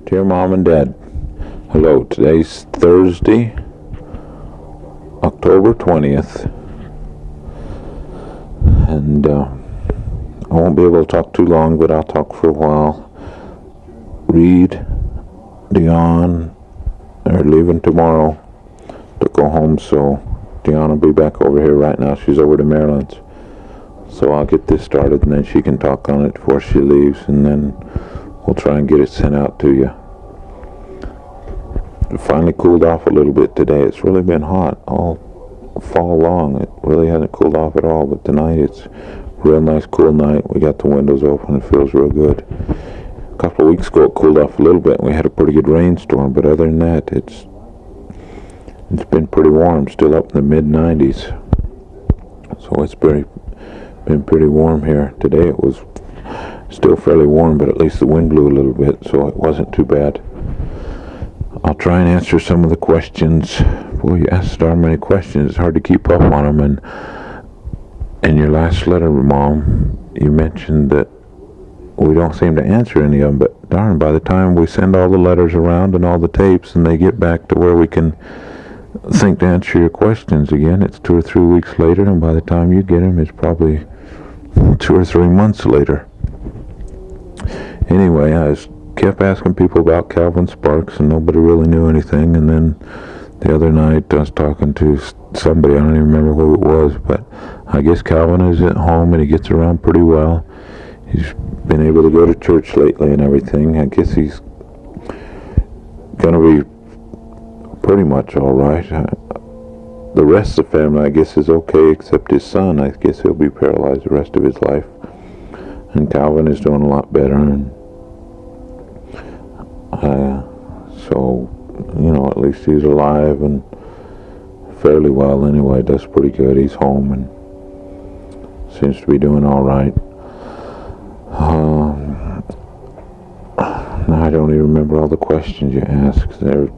Dear Mom and Dad, hello. Today's Thursday, October 20th, and I won't be able to talk too long, but I'll talk for a while. Reed, Deone are leaving tomorrow to go home, so Deone will be back over here right now. She's over to Maryland's. So I'll get this started, and then she can talk on it before she leaves, and then we'll try and get it sent out to you. It finally cooled off a little bit today. It's really been hot all fall long. It really hasn't cooled off at all, but tonight it's a real nice cool night. We got the windows open. It feels real good. A couple of weeks ago it cooled off a little bit, and we had a pretty good rainstorm, but other than that, it's been pretty warm, still up in the mid-90s. So it's been pretty warm here. Today it was still fairly warm, but at least the wind blew a little bit, so it wasn't too bad. I'll try and answer some of the questions. Boy, you asked so many questions, it's hard to keep up on them. And in your last letter, Mom, you mentioned that we don't seem to answer any of them, but darn, by the time we send all the letters around and all the tapes and they get back to where we can think to answer your questions again, it's 2 or 3 weeks later, and by the time you get them, it's probably 2 or 3 months later. Anyway, I kept asking people about Calvin Sparks, and nobody really knew anything. And then the other night, I was talking to somebody, I don't even remember who it was, but I guess Calvin is at home, and he gets around pretty well. He's been able to go to church lately and everything. I guess he's going to be pretty much all right. The rest of the family, I guess, is okay, except his son. I guess he'll be paralyzed the rest of his life. And Calvin is doing a lot better. And so, at least he's alive and fairly well anyway. Does pretty good. He's home and seems to be doing all right. I don't even remember all the questions you asked. There's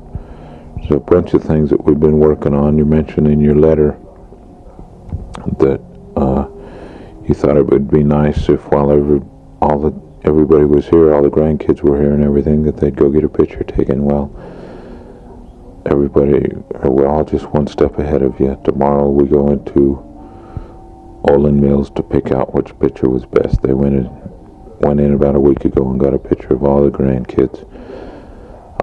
a bunch of things that we've been working on. You mentioned in your letter that you thought it would be nice if while everybody was here, all the grandkids were here and everything, that they'd go get a picture taken. Well, we're all just one step ahead of you. Tomorrow we go into Olin Mills to pick out which picture was best. They went in about a week ago and got a picture of all the grandkids.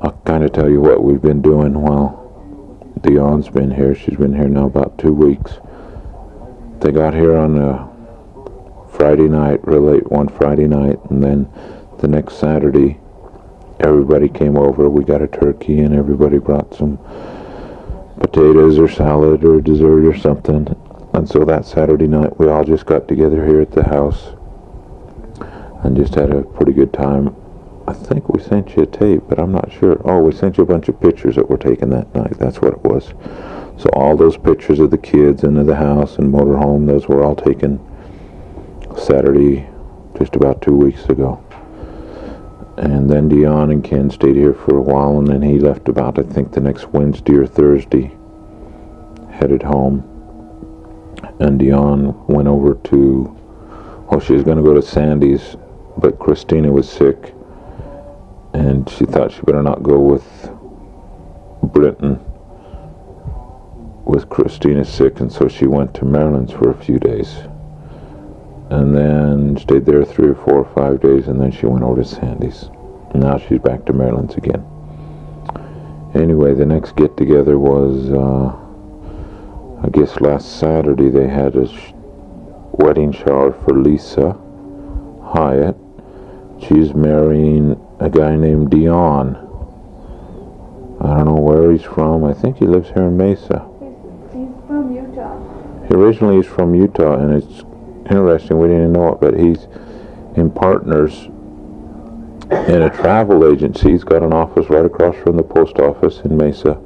I'll kind of tell you what we've been doing while Deone's been here. She's been here now about 2 weeks. They got here on a Friday night, real late one Friday night, and then the next Saturday everybody came over. We got a turkey, and everybody brought some potatoes or salad or dessert or something. And so that Saturday night we all just got together here at the house and just had a pretty good time. I think we sent you a tape, but I'm not sure. Oh, we sent you a bunch of pictures that were taken that night. That's what it was. So all those pictures of the kids and of the house and motorhome, those were all taken Saturday, just about 2 weeks ago. And then Deone and Ken stayed here for a while, and then he left about, I think, the next Wednesday or Thursday, headed home. And Deone went over to, she was going to go to Sandy's, but Christina was sick, and she thought she better not go with Britton with Christina sick, and so she went to Maryland's for a few days. And then stayed there 3 or 4 or 5 days, and then she went over to Sandy's. Now she's back to Maryland's again. Anyway, the next get-together was, I guess last Saturday they had a wedding shower for Lisa Hyatt. She's marrying a guy named Deone. I don't know where he's from. I think he lives here in Mesa. He's from Utah. Originally he's from Utah, and it's interesting, we didn't know it, but he's in partners in a travel agency. He's got an office right across from the post office in Mesa,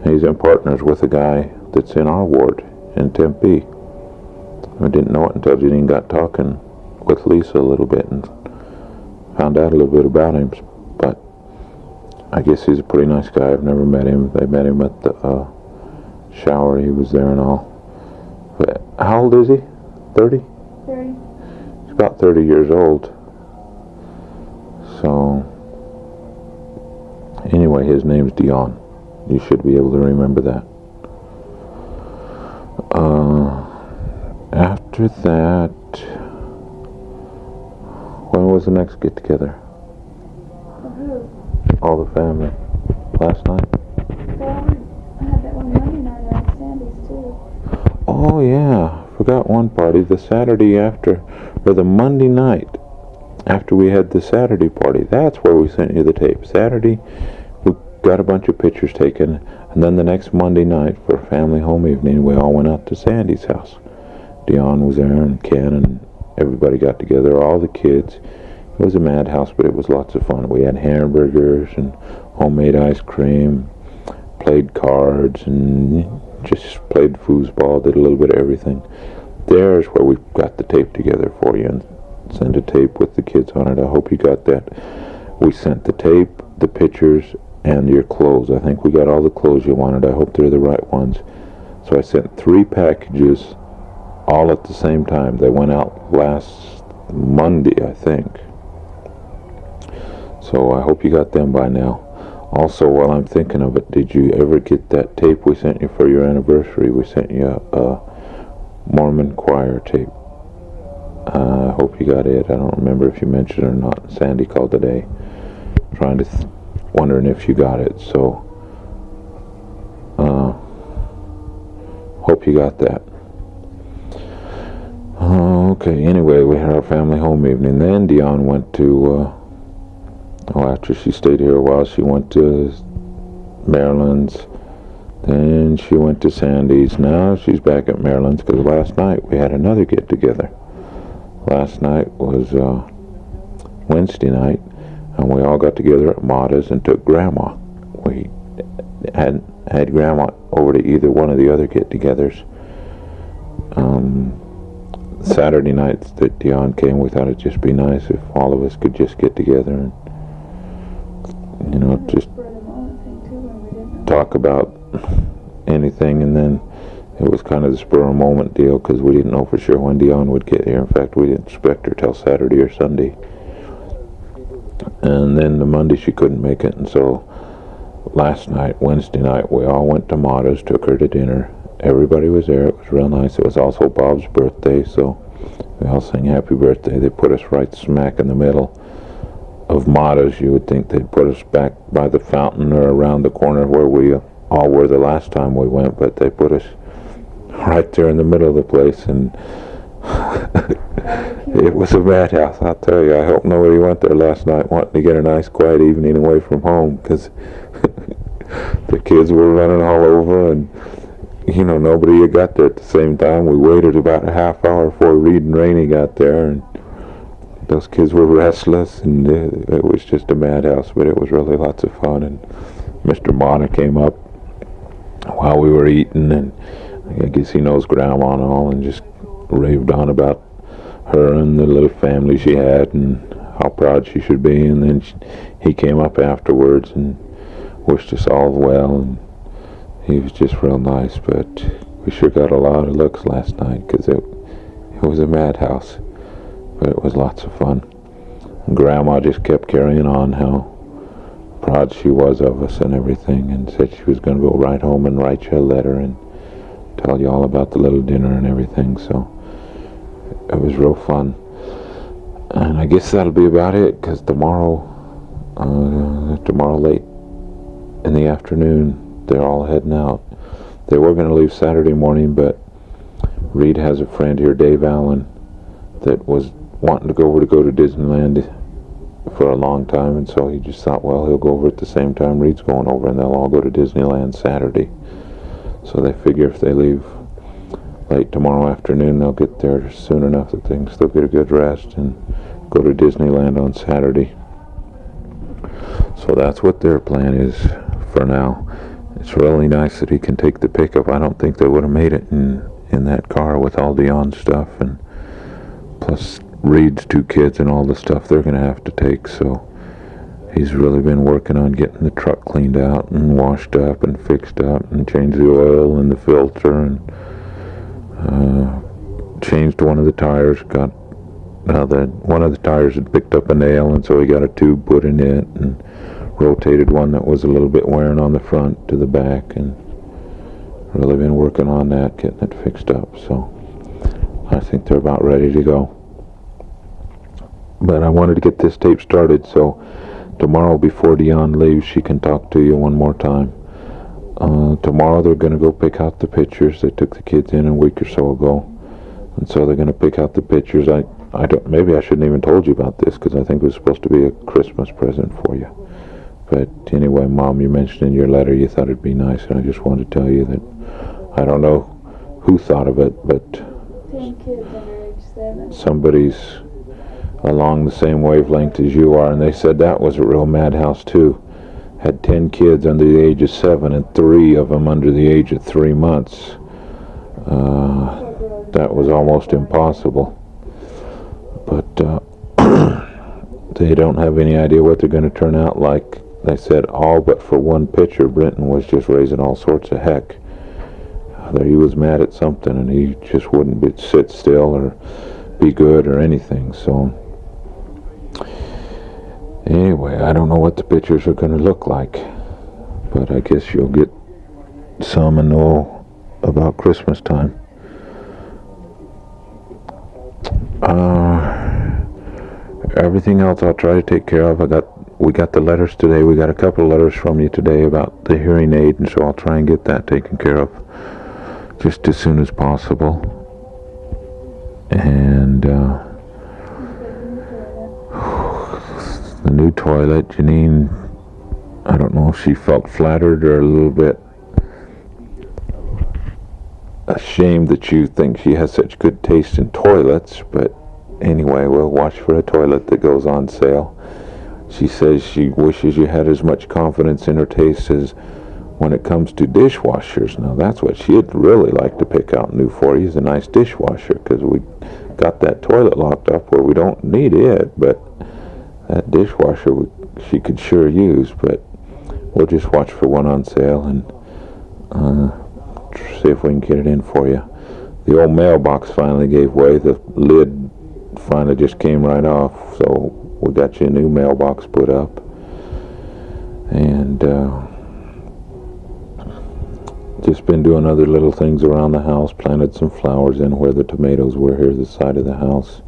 and he's in partners with a guy that's in our ward in Tempe. I didn't know it until Janine got talking with Lisa a little bit and found out a little bit about him. But I guess he's a pretty nice guy. I've never met him. They met him at the shower. He was there and all. But how old is he? 30? 30. He's about 30 years old. So Anyway, his name's Deone. You should be able to remember that. After that, when was the next get-together? All the family. Last night? Well, I had that one Monday night at Sandy's too. Oh yeah, forgot one party. The Saturday after, or the Monday night after we had the Saturday party. That's where we sent you the tape. Saturday, we got a bunch of pictures taken, and then the next Monday night for a family home evening, we all went out to Sandy's house. Deone was there, and Ken, and everybody got together, all the kids. It was a madhouse, but it was lots of fun. We had hamburgers and homemade ice cream, played cards, and just played foosball, did a little bit of everything. There's where we got the tape together for you and sent a tape with the kids on it. I hope you got that. We sent the tape, the pictures, and your clothes. I think we got all the clothes you wanted. I hope they're the right ones. So I sent 3 packages all at the same time. They went out last Monday, I think. So I hope you got them by now. Also, while I'm thinking of it, did you ever get that tape we sent you for your anniversary? We sent you a Mormon choir tape. I hope you got it. I don't remember if you mentioned it or not. Sandy called today, trying to wondering if you got it. So, hope you got that. Okay. Anyway, we had our family home evening. Then Deone went to. After she stayed here a while, she went to Maryland's. Then she went to Sandy's. Now she's back at Maryland's because last night we had another get-together. Last night was Wednesday night, and we all got together at Mata's and took Grandma. We hadn't had Grandma over to either one of the other get-togethers. Saturday nights that Deone came, we thought it'd just be nice if all of us could just get together and just talk about anything, and then it was kind of the spur of the moment deal because we didn't know for sure when Deone would get here. In fact, we didn't expect her till Saturday or Sunday, and then the Monday she couldn't make it, and so last night, Wednesday night, we all went to Mata's, took her to dinner. Everybody was there. It was real nice. It was also Bob's birthday, so we all sang happy birthday. They put us right smack in the middle of Mata's. You would think they'd put us back by the fountain or around the corner where we all were the last time we went, but they put us right there in the middle of the place, and it was a madhouse, I'll tell you. I hope nobody went there last night wanting to get a nice quiet evening away from home, because the kids were running all over, and nobody had got there at the same time. We waited about a half hour before Reed and Rainey got there, and those kids were restless, and it was just a madhouse, but it was really lots of fun. And Mr. Mata came up while we were eating, and I guess he knows Grandma and all, and just raved on about her and the little family she had and how proud she should be. And then he came up afterwards and wished us all well, and he was just real nice. But we sure got a lot of looks last night because it was a madhouse, but it was lots of fun. And Grandma just kept carrying on how proud she was of us and everything, and said she was going to go right home and write you a letter and tell you all about the little dinner and everything. So it was real fun. And I guess that'll be about it, because tomorrow late in the afternoon they're all heading out. They were going to leave Saturday morning, but Reed has a friend here, Dave Allen, that was wanting to go to Disneyland for a long time, and so he just thought, well, he'll go over at the same time Reed's going over, and they'll all go to Disneyland Saturday. So they figure if they leave late tomorrow afternoon, they'll get there soon enough that they can still get a good rest and go to Disneyland on Saturday. So that's what their plan is for now. It's really nice that he can take the pickup. I don't think they would have made it in that car with all Deone's stuff, and plus Reed's 2 kids and all the stuff they're going to have to take. So he's really been working on getting the truck cleaned out and washed up and fixed up and changed the oil and the filter and changed one of the tires. One of the tires had picked up a nail, and so he got a tube put in it and rotated one that was a little bit wearing on the front to the back, and really been working on that, getting it fixed up. So I think they're about ready to go. But I wanted to get this tape started so tomorrow before Deone leaves she can talk to you one more time. Tomorrow they're going to go pick out the pictures. They took the kids in a week or so ago, and so they're going to pick out the pictures. I don't, maybe I shouldn't even told you about this, because I think it was supposed to be a Christmas present for you. But anyway, Mom, you mentioned in your letter you thought it'd be nice, and I just wanted to tell you that I don't know who thought of it, but 10 kids under age 7. somebody's along the same wavelength as you are, and they said that was a real madhouse too. Had 10 kids under the age of 7 and 3 of them under the age of 3 months. That was almost impossible. But they don't have any idea what they're going to turn out like. They said all but for one picture, Brenton was just raising all sorts of heck. He was mad at something, and he just wouldn't sit still or be good or anything. So anyway, I don't know what the pictures are going to look like, but I guess you'll get some and know about Christmas time. Everything else I'll try to take care of. We got the letters today. We got a couple of letters from you today about the hearing aid, and so I'll try and get that taken care of just as soon as possible. And the new toilet, Janine, I don't know if she felt flattered or a little bit ashamed that you think she has such good taste in toilets, but anyway, we'll watch for a toilet that goes on sale. She says she wishes you had as much confidence in her taste as when it comes to dishwashers. Now that's what she'd really like to pick out new for you, is a nice dishwasher, because we got that toilet locked up where we don't need it, but that dishwasher she could sure use. But we'll just watch for one on sale and see if we can get it in for you. The old mailbox finally gave way. The lid finally just came right off, so we got you a new mailbox put up. And just been doing other little things around the house. Planted some flowers in where the tomatoes were here, the side of the house.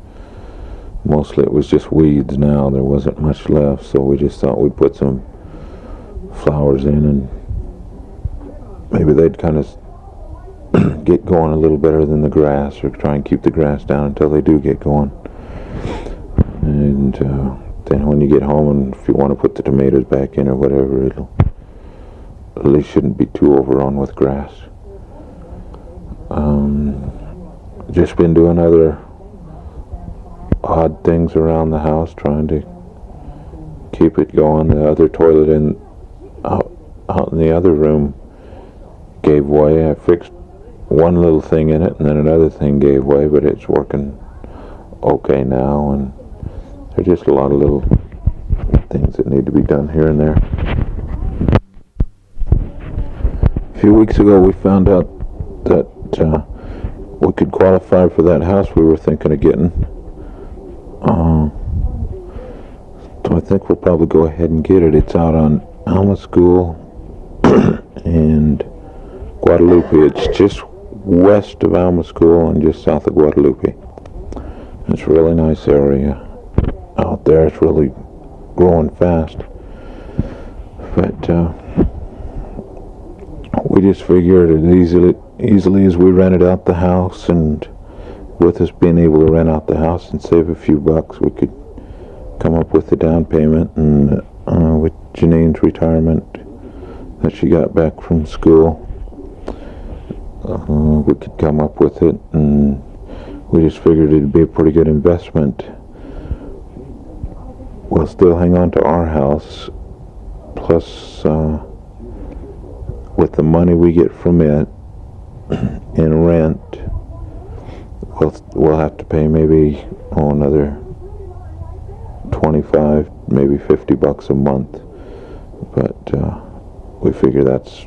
Mostly it was just weeds now. There wasn't much left, so we just thought we'd put some flowers in, and maybe they'd kind of get going a little better than the grass, or try and keep the grass down until they do get going. And then when you get home, and if you want to put the tomatoes back in or whatever, it'll at least shouldn't be too overrun with grass. Just been doing other odd things around the house, trying to keep it going. The other toilet out in the other room gave way. I fixed one little thing in it, and then another thing gave way, but it's working okay now. And there's just a lot of little things that need to be done here and there. A few weeks ago we found out that we could qualify for that house we were thinking of getting. So I think we'll probably go ahead and get it. It's out on Alma School and Guadalupe. It's just west of Alma School and just south of Guadalupe. It's a really nice area out there. It's really growing fast. But we just figured it easily as we rented out the house, and with us being able to rent out the house and save a few bucks, we could come up with the down payment, and with Janine's retirement that she got back from school, we could come up with it, and we just figured it'd be a pretty good investment. We'll still hang on to our house, plus with the money we get from it in rent, we'll have to pay maybe another 25, maybe $50 a month. But we figure that's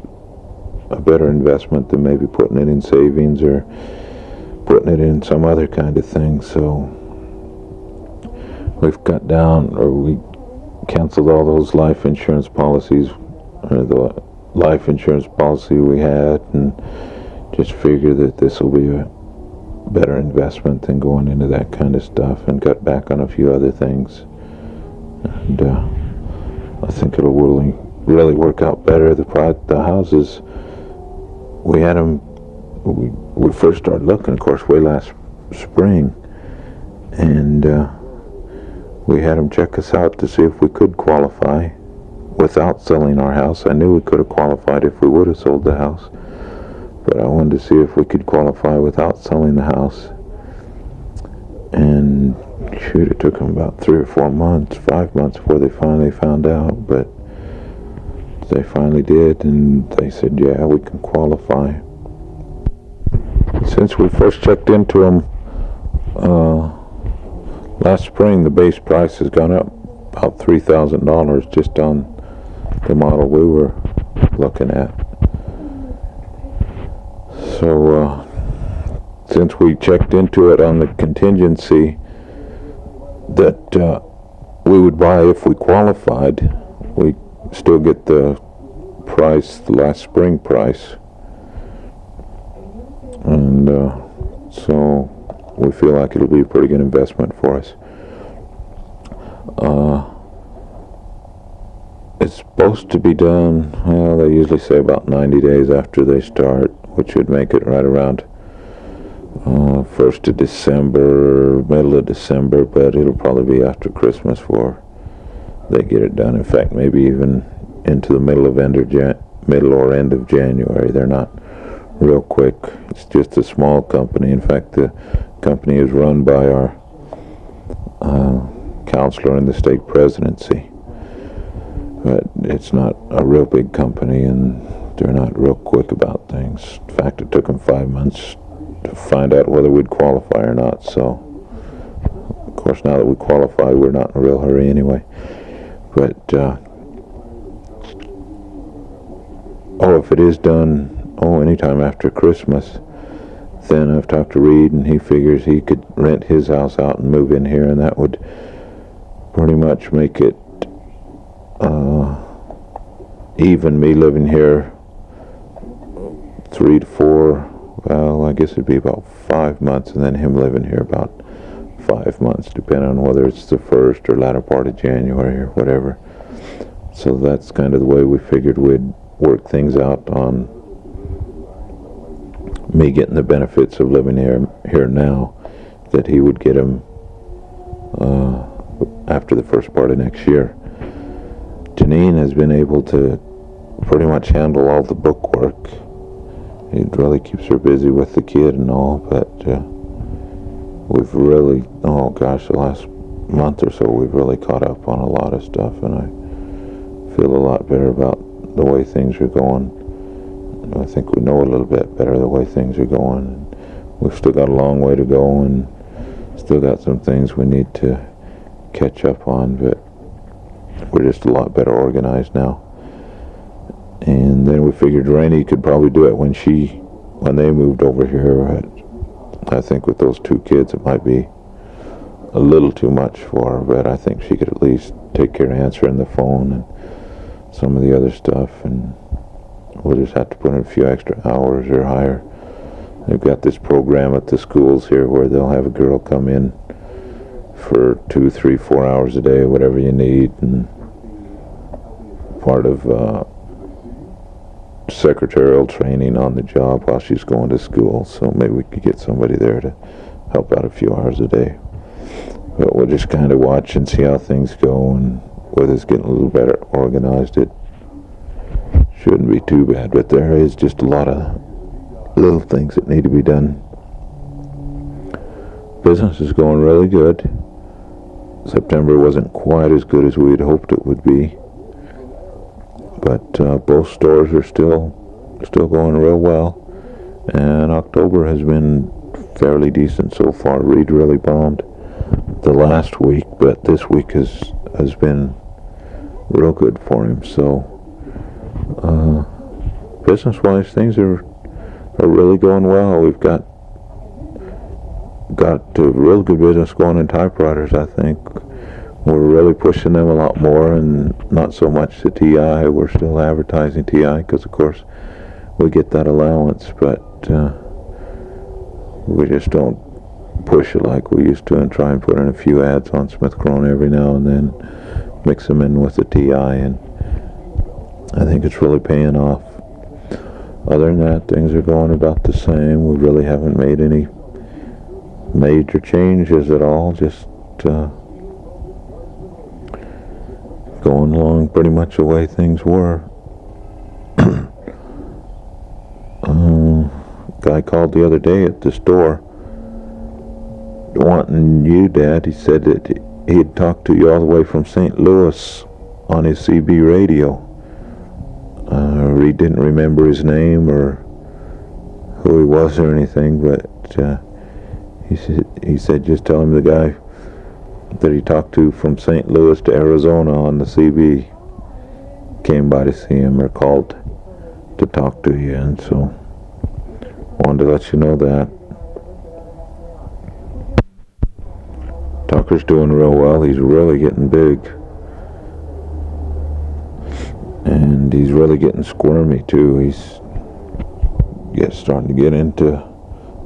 a better investment than maybe putting it in savings or putting it in some other kind of thing. So we've cut down, or we canceled all those life insurance policies, the life insurance policy we had, and just figured that this will be a better investment than going into that kind of stuff, and cut back on a few other things. And I think it'll really work out better. The houses, we had them, we first started looking, of course, way last spring, and we had them check us out to see if we could qualify without selling our house. I knew we could have qualified if we would have sold the house, but I wanted to see if we could qualify without selling the house. And shoot, it took them about 3 or 4 months, 5 months before they finally found out, but they finally did, and they said, yeah, we can qualify. Since we first checked into them last spring, the base price has gone up about $3,000 just on the model we were looking at. So since we checked into it on the contingency that we would buy if we qualified, we still get the price, the last spring price, and so we feel like it'll be a pretty good investment for us. It's supposed to be done, well, they usually say about 90 days after they start, which would make it right around 1st of December, middle of December, but it'll probably be after Christmas before they get it done. In fact, maybe even into the middle or end of January. They're not real quick. It's just a small company. In fact, the company is run by our counselor in the state presidency, but it's not a real big company, and they're not real quick about things. In fact, it took them 5 months to find out whether we'd qualify or not. So, of course, now that we qualify, we're not in a real hurry anyway. But if it is done, anytime after Christmas, then I've talked to Reed, and he figures he could rent his house out and move in here, and that would pretty much make it even me living here 3 to 4, well, I guess it'd be about 5 months, and then him living here about 5 months, depending on whether it's the first or latter part of January or whatever. So that's kind of the way we figured we'd work things out on me getting the benefits of living here now, that he would get them after the first part of next year. Janine has been able to pretty much handle all the book work. It really keeps her busy with the kid and all, but we've really, the last month or so, we've really caught up on a lot of stuff, and I feel a lot better about the way things are going. I think we know a little bit better the way things are going. We've still got a long way to go, and still got some things we need to catch up on, but we're just a lot better organized now. And then we figured Rainey could probably do it when they moved over here. I think with those 2 kids, it might be a little too much for her, but I think she could at least take care of answering the phone and some of the other stuff, and we'll just have to put in a few extra hours or higher. They've got this program at the schools here where they'll have a girl come in for 2, 3, 4 hours a day, whatever you need, and part of secretarial training on the job while she's going to school. So maybe we could get somebody there to help out a few hours a day. But we'll just kind of watch and see how things go, and with us getting a little better organized, it shouldn't be too bad. But there is just a lot of little things that need to be done. Business is going really good. September wasn't quite as good as we had hoped it would be, but both stores are still going real well, and October has been fairly decent so far. Reed really bombed the last week, but this week has been real good for him. So business-wise, things are really going well. We've got a real good business going in typewriters. I think we're really pushing them a lot more, and not so much the TI. We're still advertising TI because, of course, we get that allowance, but we just don't push it like we used to and try and put in a few ads on Smith Corona every now and then, mix them in with the TI, and I think it's really paying off. Other than that, things are going about the same. We really haven't made any major changes at all, just going along pretty much the way things were. Guy called the other day at the store wanting you, Dad. He said that he had talked to you all the way from St. Louis on his CB radio. He didn't remember his name or who he was or anything, but he said just tell him the guy that he talked to from St. Louis to Arizona on the CB came by to see him or called to talk to you, and so wanted to let you know that. Tucker's doing real well. He's really getting big. And he's really getting squirmy too. He's starting to get into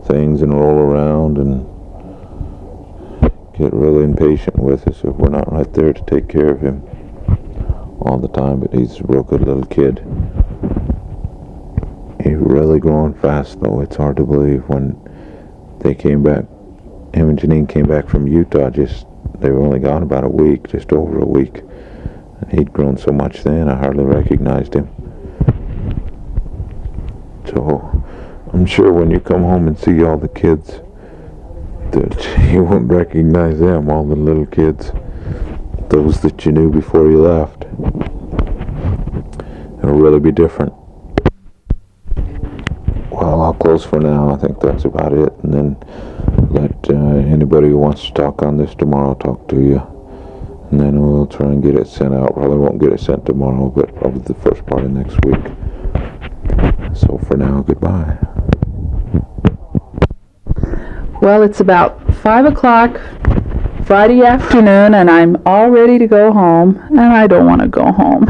things and roll around and get really impatient with us if we're not right there to take care of him all the time. But he's a real good little kid. He's really growing fast though. It's hard to believe. When they came back, him and Janine came back from Utah, they were only gone about a week, just over a week. He'd grown so much then, I hardly recognized him. So, I'm sure when you come home and see all the kids, that you won't recognize them, all the little kids, those that you knew before you left. It'll really be different. Well, I'll close for now. I think that's about it, and then let anybody who wants to talk on this tomorrow talk to you. And then we'll try and get it sent out. Probably won't get it sent tomorrow, but probably the first part of next week. So for now, goodbye. Well, it's about 5 o'clock Friday afternoon, and I'm all ready to go home, and I don't want to go home.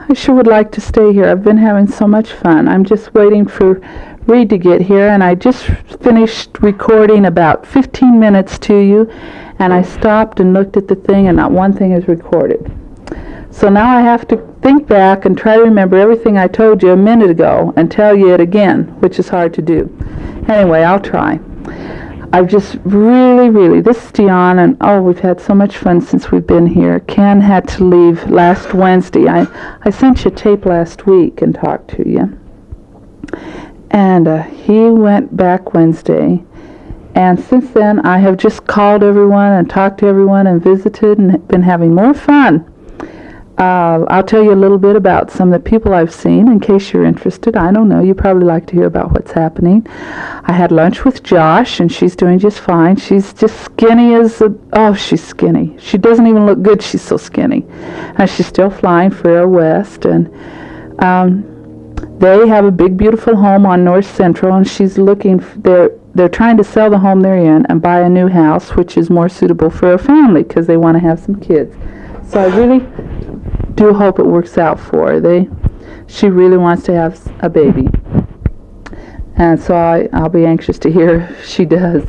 I sure would like to stay here. I've been having so much fun. I'm just waiting for Reed to get here, and I just finished recording about 15 minutes to you, and I stopped and looked at the thing, and not one thing is recorded. So now I have to think back and try to remember everything I told you a minute ago and tell you it again, which is hard to do. Anyway, I'll try. I've just really, this is Deone, and we've had so much fun since we've been here. Ken had to leave last Wednesday. I sent you a tape last week and talked to you. And he went back Wednesday. And since then, I have just called everyone and talked to everyone and visited and been having more fun. I'll tell you a little bit about some of the people I've seen in case you're interested. I don't know. You probably like to hear about what's happening. I had lunch with Josh, and she's doing just fine. She's just skinny as she's skinny. She doesn't even look good. She's so skinny. And she's still flying for Air West. And they have a big, beautiful home on North Central, and she's looking. They're trying to sell the home they're in and buy a new house, which is more suitable for a family because they want to have some kids. So I really do hope it works out for her. She really wants to have a baby. And so I'll be anxious to hear if she does.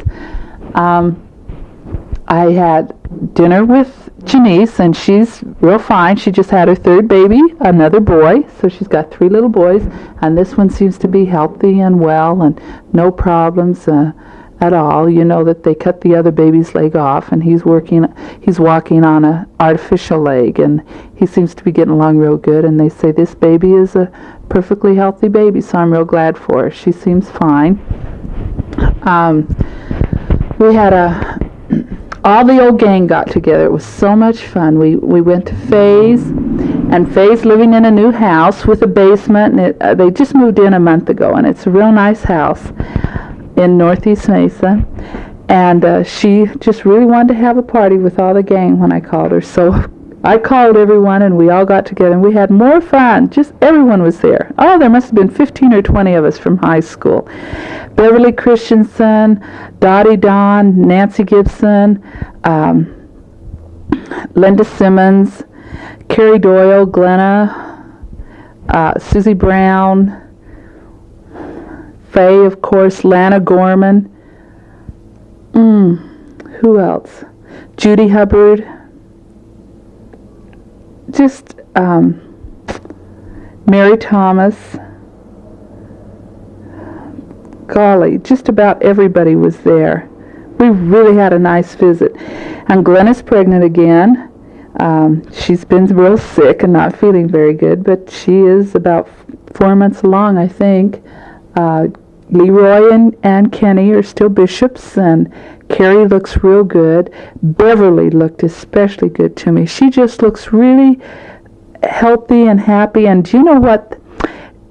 I had dinner with Janice, and she's real fine. She just had her third baby, another boy. So she's got 3 little boys, and this one seems to be healthy and well and no problems at all. You know that they cut the other baby's leg off, and he's walking on an artificial leg, and he seems to be getting along real good. And they say this baby is a perfectly healthy baby, so I'm real glad for her. She seems fine. We had all the old gang got together. It was so much fun. We went to Faye's, and Faye's living in a new house with a basement, and they just moved in a month ago, and it's a real nice house in Northeast Mesa. And she just really wanted to have a party with all the gang when I called her. So I called everyone, and we all got together, and we had more fun. Just everyone was there. There must have been 15 or 20 of us from high school. Beverly Christensen, Dottie Don, Nancy Gibson, Linda Simmons, Carrie Doyle, Glenna, Susie Brown, Faye, of course, Lana Gorman. Who else? Judy Hubbard. Just Mary Thomas. Golly, just about everybody was there. We really had a nice visit. And Glenna's pregnant again. She's been real sick and not feeling very good, but she is about 4 months along, I think. Leroy and Kenny are still bishops, and Carrie looks real good. Beverly looked especially good to me. She just looks really healthy and happy. And do you know what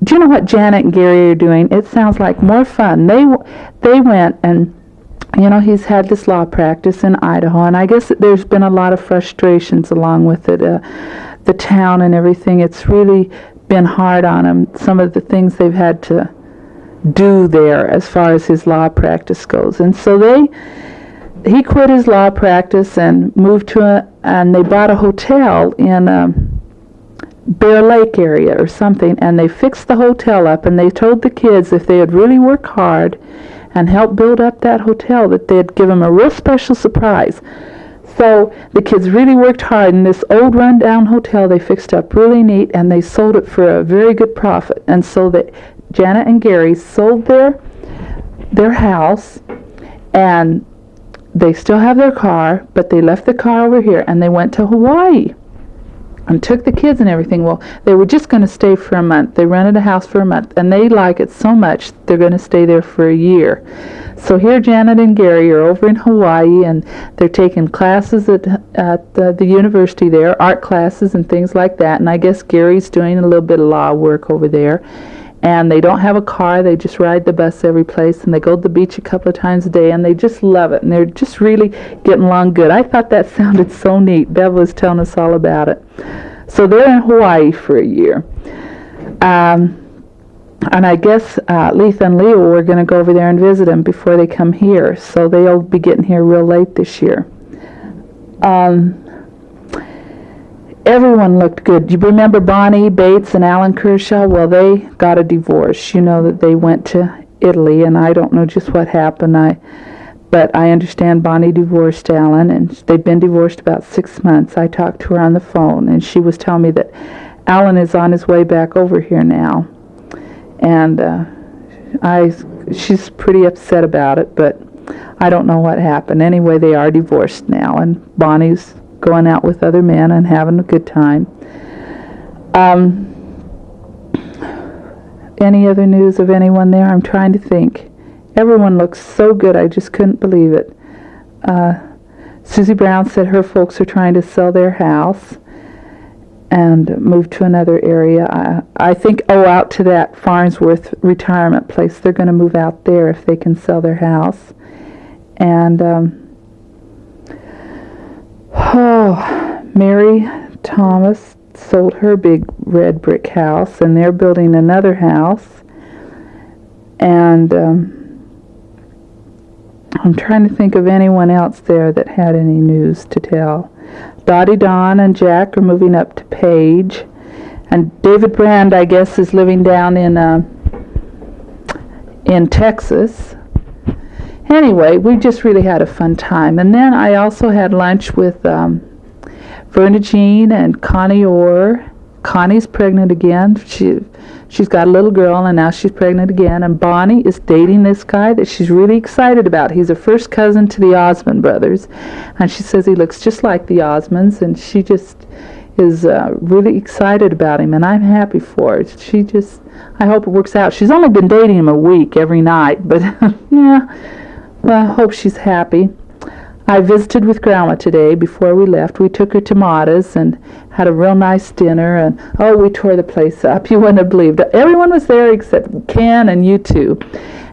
Janet and Gary are doing? It sounds like more fun. They went, and he's had this law practice in Idaho, and I guess there's been a lot of frustrations along with it. The town and everything, it's really been hard on him, some of the things they've had to do there as far as his law practice goes. And so he quit his law practice and moved and they bought a hotel in Bear Lake area or something, and they fixed the hotel up, and they told the kids if they would really work hard and help build up that hotel, that they'd give them a real special surprise. So the kids really worked hard, and this old rundown hotel they fixed up really neat, and they sold it for a very good profit. And so that Janet and Gary sold their house, and they still have their car, but they left the car over here, and they went to Hawaii and took the kids and everything. Well, they were just going to stay for a month. They rented a house for a month, and they like it so much they're going to stay there for a year. So here Janet and Gary are over in Hawaii, and they're taking classes at the university there, art classes and things like that. And I guess Gary's doing a little bit of law work over there. And they don't have a car. They just ride the bus every place, and they go to the beach a couple of times a day, and they just love it, and they're just really getting along good. I thought that sounded so neat. Bev was telling us all about it. So they're in Hawaii for a year. And I guess Letha and Leo were going to go over there and visit them before they come here, so they'll be getting here real late this year. Everyone looked good. Do you remember Bonnie Bates and Alan Kershaw? Well, they got a divorce. You know that they went to Italy, and I don't know just what happened. But I understand Bonnie divorced Alan, and they've been divorced about 6 months. I talked to her on the phone, and she was telling me that Alan is on his way back over here now. And she's pretty upset about it, but I don't know what happened. Anyway, they are divorced now, and Bonnie's going out with other men and having a good time. Any other news of anyone there? I'm trying to think. Everyone looks so good, I just couldn't believe it. Susie Brown said her folks are trying to sell their house and move to another area. I think, out to that Farnsworth retirement place. They're going to move out there if they can sell their house. And Mary Thomas sold her big red brick house, and they're building another house. And I'm trying to think of anyone else there that had any news to tell. Dottie, Don, and Jack are moving up to Page. And David Brand, I guess, is living down in Texas. Anyway, we just really had a fun time. And then I also had lunch with Verna Jean and Connie Orr. Connie's pregnant again. She's got a little girl, and now she's pregnant again. And Bonnie is dating this guy that she's really excited about. He's a first cousin to the Osmond brothers, and she says he looks just like the Osmonds, and she just is really excited about him, and I'm happy for her. I hope it works out. She's only been dating him a week every night, but yeah. Well, I hope she's happy. I visited with Grandma today before we left. We took her to Mata's and had a real nice dinner, and we tore the place up. You wouldn't have believed it. Everyone was there except Ken and you two.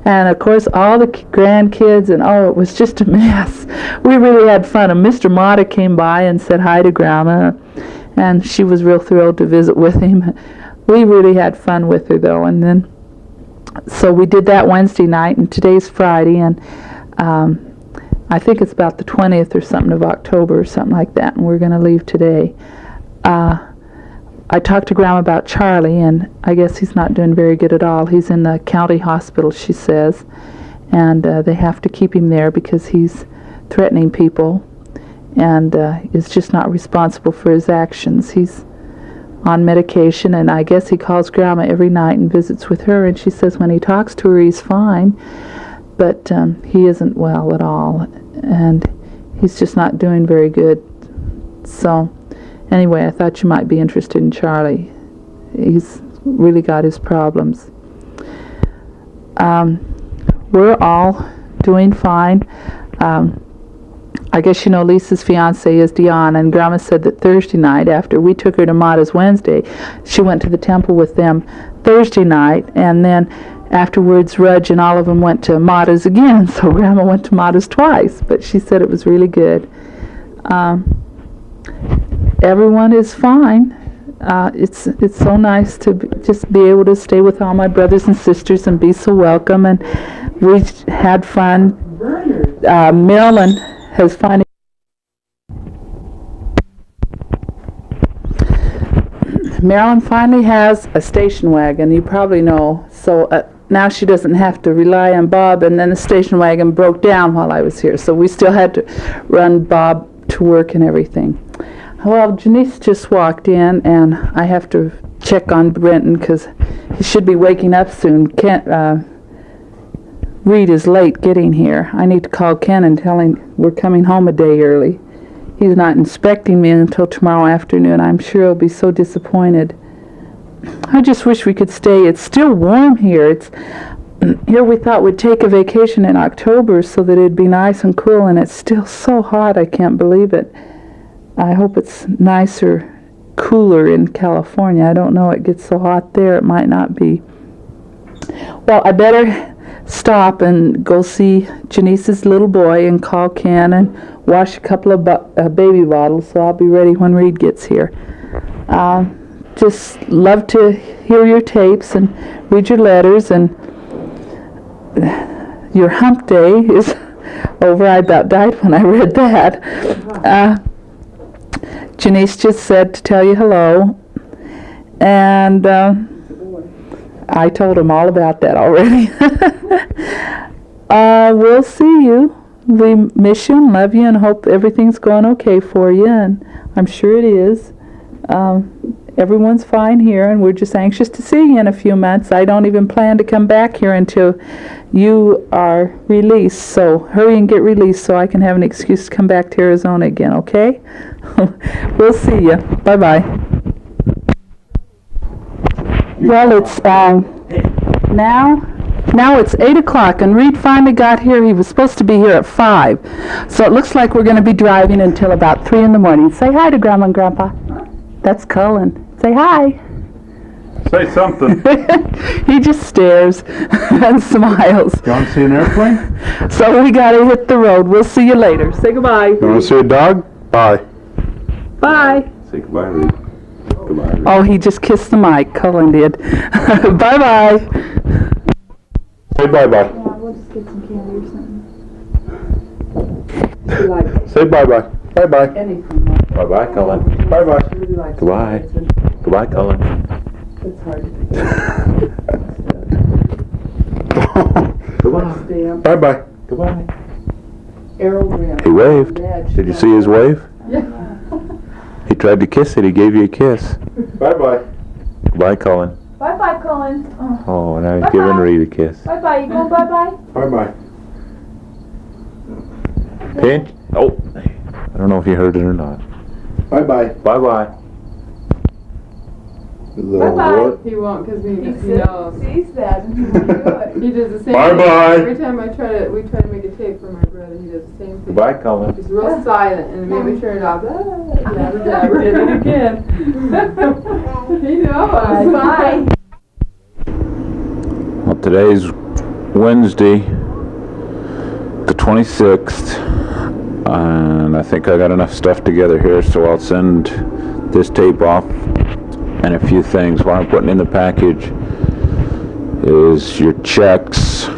And of course all the grandkids, and it was just a mess. We really had fun. And Mr. Mata came by and said hi to Grandma, and she was real thrilled to visit with him. We really had fun with her though. And then so we did that Wednesday night, and today's Friday, and I think it's about the 20th or something of October or something like that, and we're going to leave today. I talked to Grandma about Charlie, and I guess he's not doing very good at all. He's in the county hospital, she says, and they have to keep him there because he's threatening people and is just not responsible for his actions. He's on medication, and I guess he calls Grandma every night and visits with her, and she says when he talks to her he's fine, but he isn't well at all, and he's just not doing very good. So anyway, I thought you might be interested in Charlie. He's really got his problems. We're all doing fine. I guess you know Lisa's fiance is Deone, and Grandma said that Thursday night, after we took her to Mata's Wednesday, she went to the temple with them Thursday night, and then afterwards Rudge and all of them went to Mata's again, so Grandma went to Mata's twice, but she said it was really good. Everyone is fine. It's so nice to just be able to stay with all my brothers and sisters and be so welcome, and we had fun. Marilyn has finally has a station wagon, you probably know, so now she doesn't have to rely on Bob, and then the station wagon broke down while I was here, so we still had to run Bob to work and everything. Well, Janice just walked in, and I have to check on Brenton because he should be waking up soon. Reed is late getting here. I need to call Ken and tell him we're coming home a day early. He's not inspecting me until tomorrow afternoon. I'm sure he'll be so disappointed. I just wish we could stay. It's still warm here. Here we thought we'd take a vacation in October so that it'd be nice and cool, and it's still so hot I can't believe it. I hope it's nicer, cooler in California. I don't know, it gets so hot there, it might not be. Well, I better stop and go see Janice's little boy and call Ken and wash a couple of baby bottles, so I'll be ready when Reed gets here. Just love to hear your tapes and read your letters, and your hump day is over. I about died when I read that. Janice just said to tell you hello, and I told him all about that already. We'll see you. We miss you and love you and hope everything's going okay for you, and I'm sure it is. Everyone's fine here, and we're just anxious to see you in a few months. I don't even plan to come back here until you are released, so hurry and get released so I can have an excuse to come back to Arizona again, okay? We'll see you. Bye-bye. Well, it's now it's 8 o'clock, and Reed finally got here. He was supposed to be here at 5, so it looks like we're going to be driving until about 3 in the morning. Say hi to Grandma and Grandpa. That's Cullen. Say hi. Say something. He just stares and smiles. You want to see an airplane? So we got to hit the road. We'll see you later. Say goodbye. You want to see a dog? Bye. Bye. Say goodbye, Reed. Goodbye, Reed. Oh, he just kissed the mic. Cullen did. Bye-bye. Say bye-bye. Yeah, we'll just get some candy or something. Say bye-bye. Bye-bye. Anything. Bye-bye, Cullen. Bye-bye. Goodbye. Goodbye, Cullen. It's hard to Goodbye. Bye-bye. Goodbye. Arrow He waved. Did you see his wave? Yeah. He tried to kiss it. He gave you a kiss. Bye-bye. Goodbye, Cullen. Bye-bye, Colin. Oh. Oh, now he's Bye-bye. giving Reed a kiss. Bye-bye. You going bye-bye? Bye-bye. Pinch. Oh, I don't know if you heard it or not. Bye-bye. Bye-bye. Bye-bye. He won't because he knows. Sees that and he won't do it. He does the same Bye-bye. thing. Every time we try to make a tape for my brother, he does the same thing. Goodbye, Cullen. He's real silent, and maybe turn it off. Jabber, jabber. Did it again. He knows. Bye. Well, today's Wednesday, the 26th, and I think I got enough stuff together here, so I'll send this tape off and a few things. What I'm putting in the package is your checks,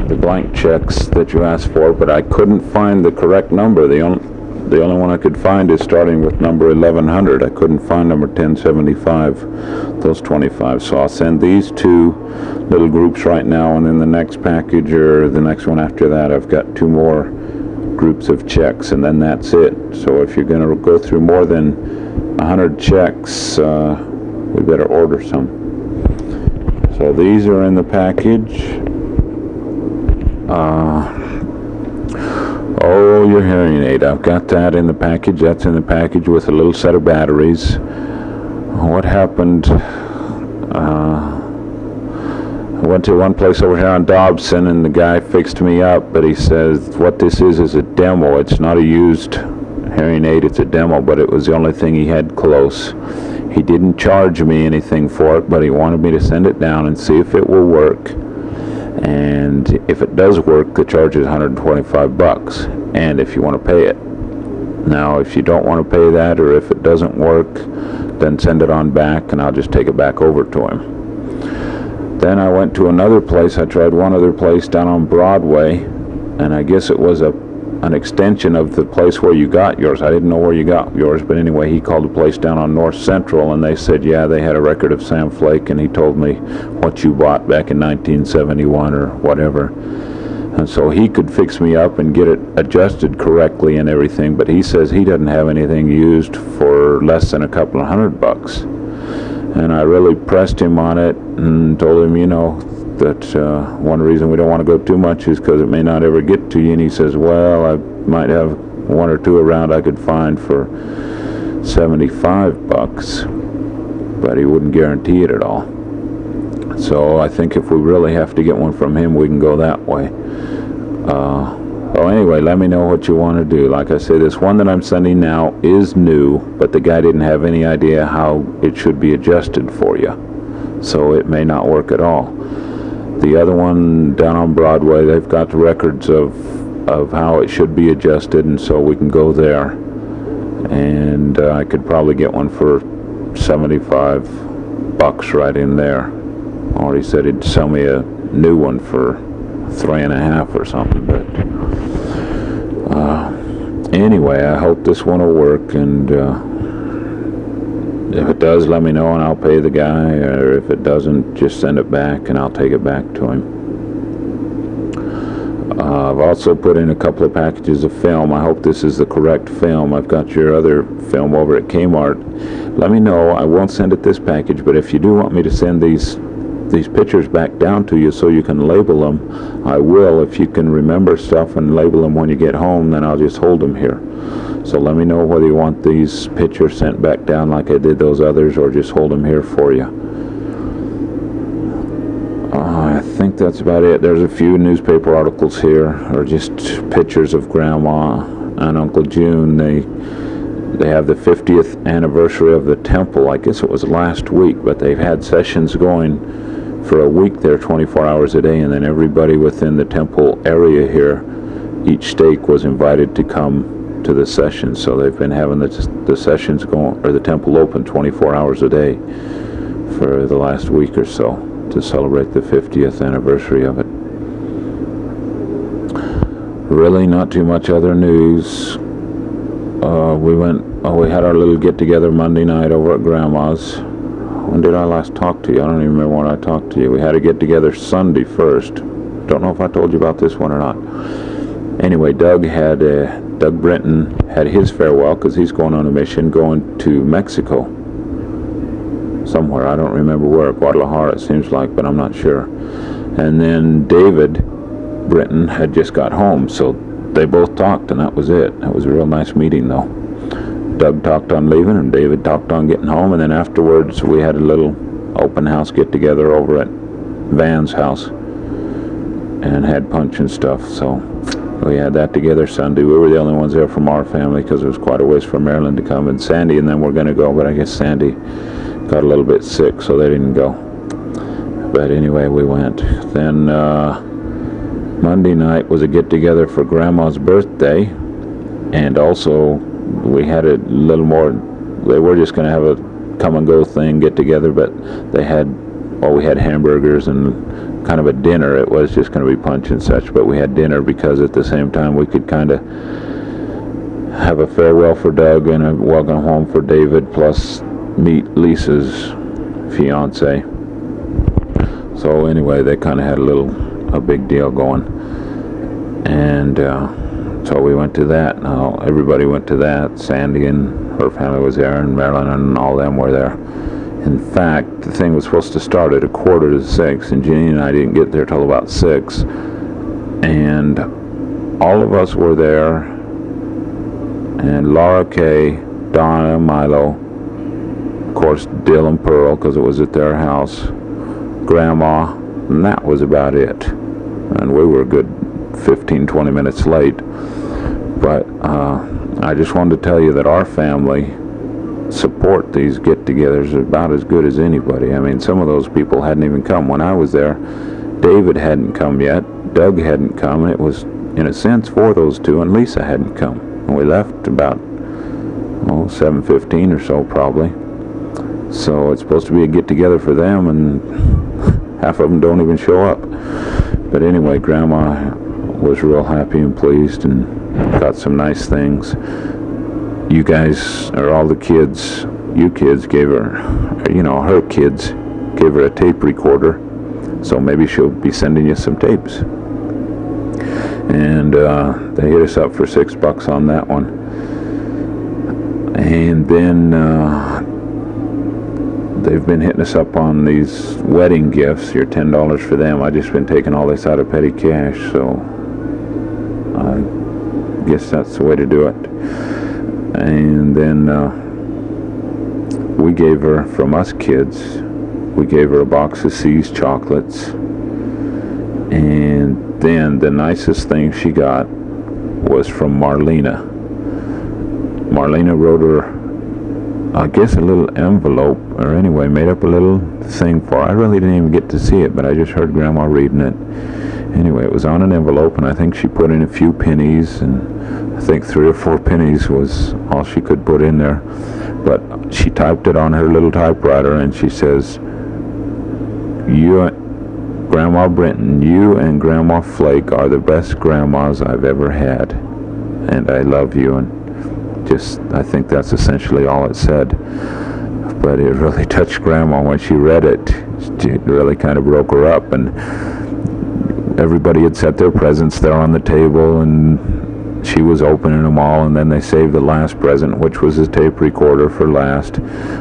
the blank checks that you asked for, but I couldn't find the correct number. The only one I could find is starting with number 1100. I couldn't find number 1075, those 25. So I'll send these two little groups right now, and then the next package or the next one after that, I've got 2 more groups of checks, and then that's it. So if you're going to go through more than 100 checks, we better order some. So these are in the package. Oh, your hearing aid. I've got that in the package. That's in the package with a little set of batteries. What happened? I went to one place over here on Dobson, and the guy fixed me up, but he says what this is a demo. It's not a used hearing aid, it's a demo, but it was the only thing he had close. He didn't charge me anything for it, but he wanted me to send it down and see if it will work. And if it does work, the charge is $125, and if you want to pay it. Now, if you don't want to pay that, or if it doesn't work, then send it on back, and I'll just take it back over to him. Then I went to another place. I tried one other place down on Broadway, and I guess it was an extension of the place where you got yours. I didn't know where you got yours, but anyway, he called a place down on North Central, and they said, yeah, they had a record of Sam Flake, and he told me what you bought back in 1971 or whatever. And so he could fix me up and get it adjusted correctly and everything, but he says he doesn't have anything used for less than a couple of $100. And I really pressed him on it and told him, that one reason we don't want to go too much is because it may not ever get to you. And he says, well, I might have 1 or 2 around I could find for $75, but he wouldn't guarantee it at all. So I think if we really have to get one from him, we can go that way. So anyway, let me know what you want to do. Like I say, this one that I'm sending now is new, but the guy didn't have any idea how it should be adjusted for you. So it may not work at all. The other one down on Broadway, they've got the records of how it should be adjusted, and so we can go there. And I could probably get one for $75 right in there. Or he said he'd sell me a new one for $3.50 or something, but anyway, I hope this one will work, and if it does, let me know and I'll pay the guy, or if it doesn't, just send it back and I'll take it back to him. I've also put in a couple of packages of film. I hope this is the correct film. I've got your other film over at Kmart. Let me know. I won't send it this package, but if you do want me to send these pictures back down to you so you can label them, I will. If you can remember stuff and label them when you get home, then I'll just hold them here. So let me know whether you want these pictures sent back down like I did those others, or just hold them here for you. I think that's about it. There's a few newspaper articles here, or just pictures of Grandma and Uncle June. They have the 50th anniversary of the temple. I guess it was last week, but they've had sessions going for a week there, 24 hours a day, and then everybody within the temple area here, each stake was invited to come to the session. So they've been having the sessions going, or the temple open 24 hours a day for the last week or so to celebrate the 50th anniversary of it. Really not too much other news. We had our little get-together Monday night over at Grandma's. When did I last talk to you? I don't even remember when I talked to you. We had a get-together Sunday first. Don't know if I told you about this one or not. Anyway, Doug Brinton had his farewell, because he's going on a mission going to Mexico. Somewhere, I don't remember where. Guadalajara, it seems like, but I'm not sure. And then David Brinton had just got home, so they both talked, and that was it. That was a real nice meeting, though. Doug talked on leaving, and David talked on getting home, and then afterwards we had a little open house get-together over at Van's house and had punch and stuff. So we had that together Sunday. We were the only ones there from our family, because it was quite a ways from Maryland to come, and Sandy and them were going to go, but I guess Sandy got a little bit sick, so they didn't go. But anyway, we went. Then Monday night was a get-together for Grandma's birthday, and also we had a little more. They were just going to have a come-and-go thing, get-together, but they had well, we had hamburgers and kind of a dinner. It was just going to be punch and such, but we had dinner because at the same time we could kind of have a farewell for Doug and a welcome home for David, plus meet Lisa's fiance. So anyway, they kind of had a big deal going, and so we went to that. Now everybody went to that. Sandy and her family was there, and Marilyn and all them were there. In fact, the thing was supposed to start at 5:45, and Jeannie and I didn't get there till about 6. And all of us were there, and Laura Kay, Donna, Milo, of course Dill and Pearl, because it was at their house, Grandma, and that was about it. And we were a good 15-20 minutes late. But I just wanted to tell you that our family support these get-togethers about as good as anybody. I mean, some of those people hadn't even come when I was there. David hadn't come yet. Doug hadn't come, and it was, in a sense, for those two, and Lisa hadn't come. And we left about 7:15 or so, probably. So it's supposed to be a get-together for them, and half of them don't even show up. But anyway, Grandma was real happy and pleased, and got some nice things. You guys, or all the kids, you kids gave her, her kids gave her a tape recorder, so maybe she'll be sending you some tapes. And they hit us up for $6 on that one. And then they've been hitting us up on these wedding gifts. Your $10 for them. I just been taking all this out of petty cash, so I guess that's the way to do it. And then we gave her, from us kids, we gave her a box of C's chocolates. And then the nicest thing she got was from Marlena. Marlena wrote her, I guess, a little envelope, or anyway, made up a little thing for her. I really didn't even get to see it, but I just heard Grandma reading it. Anyway, it was on an envelope, and I think she put in a few pennies, and I think 3 or 4 pennies was all she could put in there. But she typed it on her little typewriter, and she says, "You, Grandma Brenton, you and Grandma Flake are the best grandmas I've ever had, and I love you." And just, I think that's essentially all it said. But it really touched Grandma when she read it. It really kind of broke her up, and everybody had set their presents there on the table, and she was opening them all, and then they saved the last present, which was his tape recorder, for last.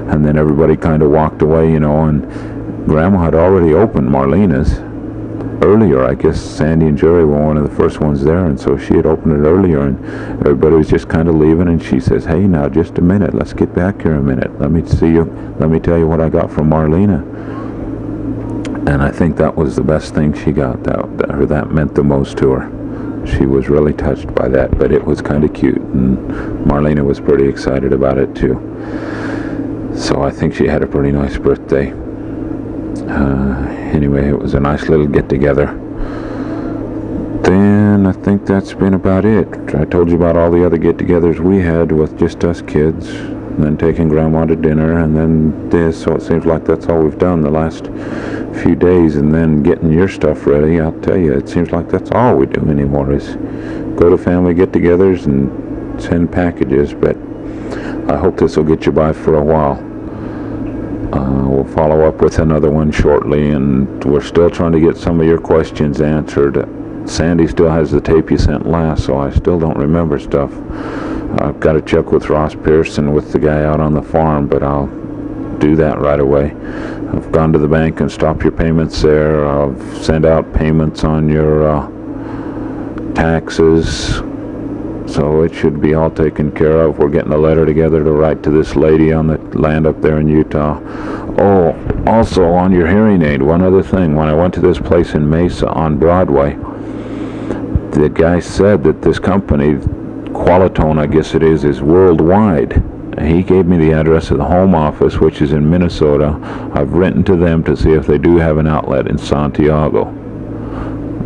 And then everybody kind of walked away, and Grandma had already opened Marlena's earlier. I guess Sandy and Jerry were one of the first ones there, and so she had opened it earlier, and everybody was just kind of leaving, and she says, "Hey, now, just a minute, let's get back here a minute. Let me tell you what I got from Marlena." And I think that was the best thing she got. That meant the most to her. She was really touched by that, but it was kind of cute, and Marlena was pretty excited about it too. So I think she had a pretty nice birthday. Anyway, it was a nice little get-together. Then I think that's been about it. I told you about all the other get-togethers we had with just us kids, and then taking Grandma to dinner, and then this, so it seems like that's all we've done the last few days. And then getting your stuff ready, I'll tell you, it seems like that's all we do anymore, is go to family get-togethers and send packages. But I hope this will get you by for a while. We'll follow up with another one shortly, and we're still trying to get some of your questions answered. Sandy still has the tape you sent last, so I still don't remember stuff. I've got to check with Ross Pearson, with the guy out on the farm, but I'll do that right away. I've gone to the bank and stopped your payments there. I've sent out payments on your taxes, so it should be all taken care of. We're getting a letter together to write to this lady on the land up there in Utah. Oh, also on your hearing aid, one other thing. When I went to this place in Mesa on Broadway, the guy said that this company, Qualitone, I guess it is worldwide. He gave me the address of the home office, which is in Minnesota. I've written to them to see if they do have an outlet in Santiago.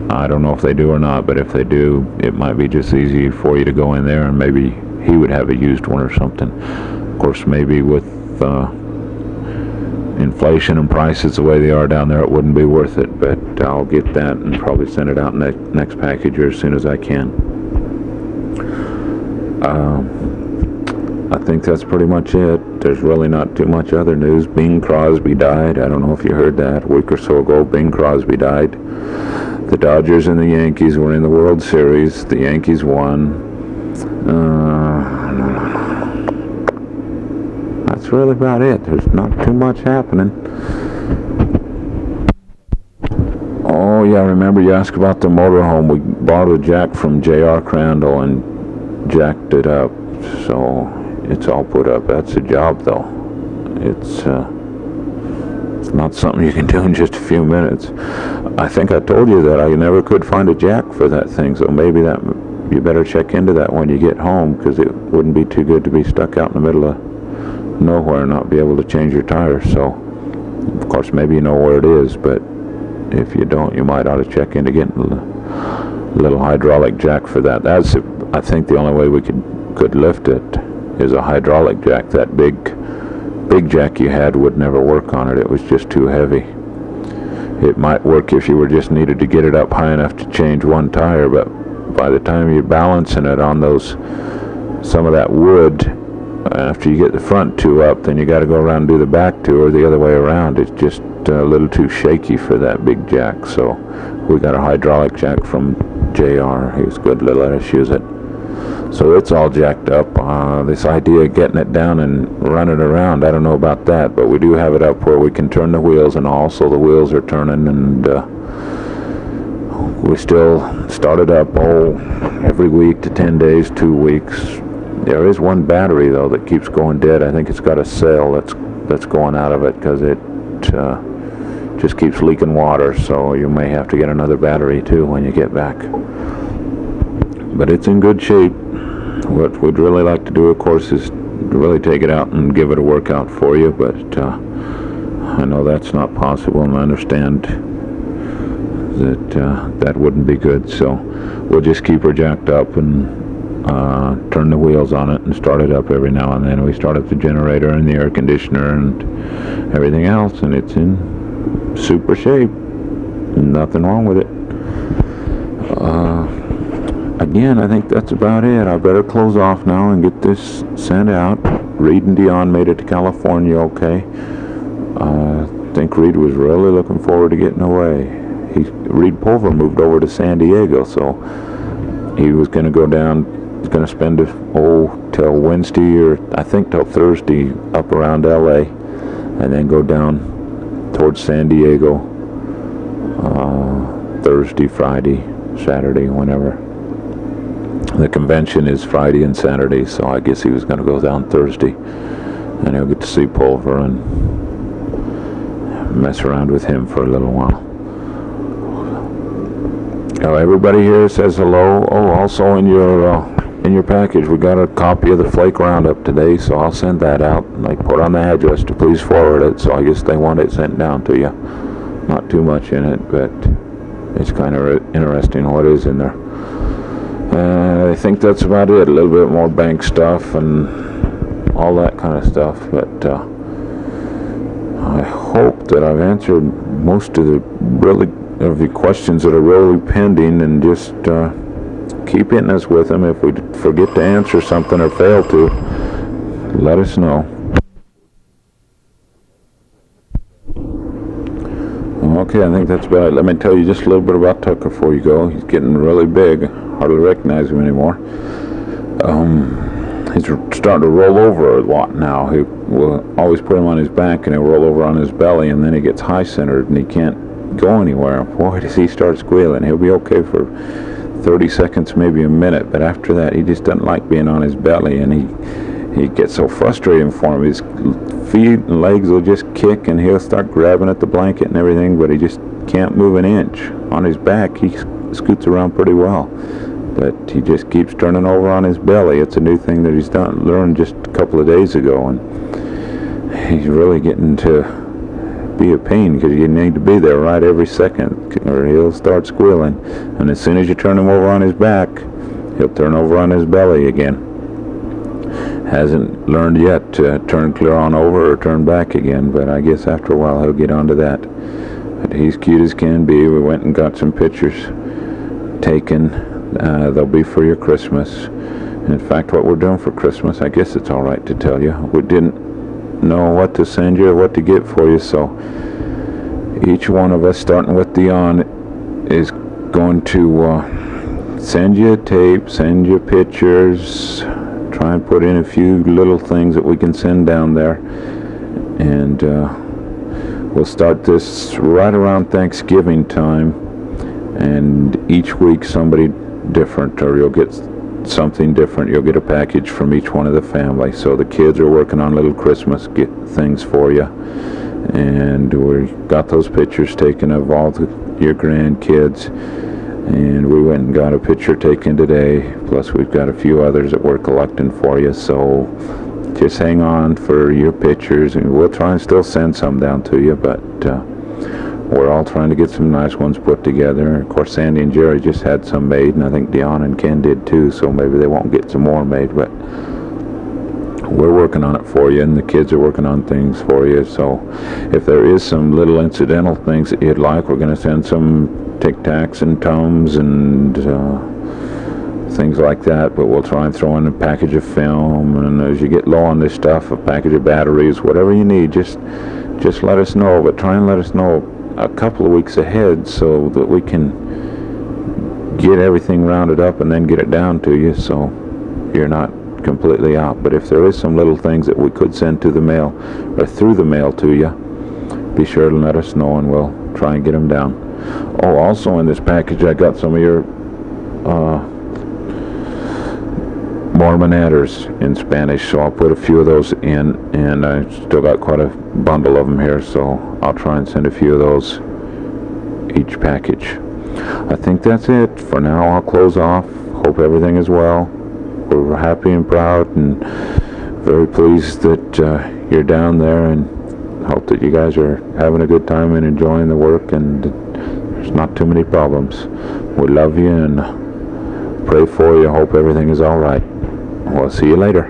I don't know if they do or not, but if they do, it might be just easy for you to go in there, and maybe he would have a used one or something. Of course, maybe with in inflation and prices the way they are down there, it wouldn't be worth it. But I'll get that and probably send it out next package as soon as I can. I think that's pretty much it. There's really not too much other news. Bing Crosby died. I don't know if you heard that. A week or so ago, Bing Crosby died. The Dodgers and the Yankees were in the World Series. The Yankees won. That's really about it. There's not too much happening. Oh yeah, remember you asked about the motorhome. We borrowed a jack from J.R. Crandall and jacked it up. So it's all put up. That's a job though. It's not something you can do in just a few minutes. I think I told you that I never could find a jack for that thing, so maybe that you better check into that when you get home, because it wouldn't be too good to be stuck out in the middle of nowhere and not be able to change your tires. So of course maybe you know where it is, but if you don't, you might ought to check into getting a little hydraulic jack for that. That's, I think, the only way we could lift it is a hydraulic jack. That big jack you had would never work on it. It was just too heavy. It might work if you were just needed to get it up high enough to change one tire, but by the time you're balancing it on some of that wood, after you get the front two up, then you got to go around and do the back two, or the other way around. It's just a little too shaky for that big jack. So we got a hydraulic jack from JR. He was good to let us use it. So it's all jacked up. This idea of getting it down and running around, I don't know about that, but we do have it up where we can turn the wheels, and also the wheels are turning, and we still start it up every week to 10 days, 2 weeks. There is one battery though that keeps going dead. I think it's got a cell that's going out of it, because it just keeps leaking water, so you may have to get another battery too when you get back. But it's in good shape. What we'd really like to do, of course, is really take it out and give it a workout for you, but I know that's not possible, and I understand that that wouldn't be good. So we'll just keep her jacked up and turn the wheels on it and start it up every now and then. We start up the generator and the air conditioner and everything else, and it's in super shape. Nothing wrong with it. Again, I think that's about it. I better close off now and get this sent out. Reed and Deone made it to California okay. I think Reed was really looking forward to getting away. Reed Pulver moved over to San Diego, so he was going to go down. He's going to spend till Wednesday, or I think till Thursday, up around LA, and then go down towards San Diego Thursday, Friday, Saturday, whenever. The convention is Friday and Saturday, so I guess he was going to go down Thursday, and he'll get to see Pulver and mess around with him for a little while. Everybody here says hello. Also in your package, we got a copy of the Flake Roundup today, so I'll send that out. And they put on the address to please forward it, so I guess they want it sent down to you. Not too much in it, but it's kind of interesting what is in there. I think that's about it. A little bit more bank stuff and all that kind of stuff, but I hope that I've answered most of the questions that are really pending, and just keep hitting us with them. If we forget to answer something or fail to, let us know. Okay, I think that's about it. Let me tell you just a little bit about Tucker before you go. He's getting really big. Hardly recognize him anymore. He's starting to roll over a lot now. He will always put him on his back, and he'll roll over on his belly, and then he gets high-centered, and he can't go anywhere. Boy, does he start squealing. He'll be okay for 30 seconds, maybe a minute, but after that, he just doesn't like being on his belly, and he gets so frustrating for him. His feet and legs will just kick, and he'll start grabbing at the blanket and everything, but he just can't move an inch. On his back, he scoots around pretty well, but he just keeps turning over on his belly. It's a new thing that he's learned just a couple of days ago, and he's really getting to be a pain, because you need to be there right every second, or he'll start squealing. And as soon as you turn him over on his back, he'll turn over on his belly again. hasn't learned yet to turn clear on over or turn back again, but I guess after a while he'll get onto that. But he's cute as can be. We went and got some pictures taken. They'll be for your Christmas. In fact, what we're doing for Christmas, I guess it's all right to tell you. We didn't know what to send you or what to get for you, so each one of us, starting with Deone, is going to send you a tape, send you pictures, try and put in a few little things that we can send down there, and we'll start this right around Thanksgiving time, and each week somebody different, or you'll get something different. You'll get a package from each one of the family. So the kids are working on little Christmas things for you, and we got those pictures taken of all your grandkids, and we went and got a picture taken today, plus we've got a few others that we're collecting for you. So just hang on for your pictures, and we'll try and still send some down to you, but we're all trying to get some nice ones put together. Of course, Sandy and Jerry just had some made, and I think Deone and Ken did too, so maybe they won't get some more made, but we're working on it for you, and the kids are working on things for you. So if there is some little incidental things that you'd like, we're going to send some Tic Tacs and Tums and things like that, but we'll try and throw in a package of film, and as you get low on this stuff, a package of batteries, whatever you need, just let us know, but try and let us know a couple of weeks ahead so that we can get everything rounded up and then get it down to you, so you're not completely out. But if there is some little things that we could send to the mail or through the mail to you, be sure to let us know, and we'll try and get them down. Oh, also in this package I got some of your Mormonetters in Spanish, so I'll put a few of those in, and I still got quite a bundle of them here, so I'll try and send a few of those each package. I think that's it for now. I'll close off. Hope everything is well. We're happy and proud and very pleased that you're down there, and hope that you guys are having a good time and enjoying the work, and there's not too many problems. We love you and pray for you. Hope everything is all right. We'll see you later.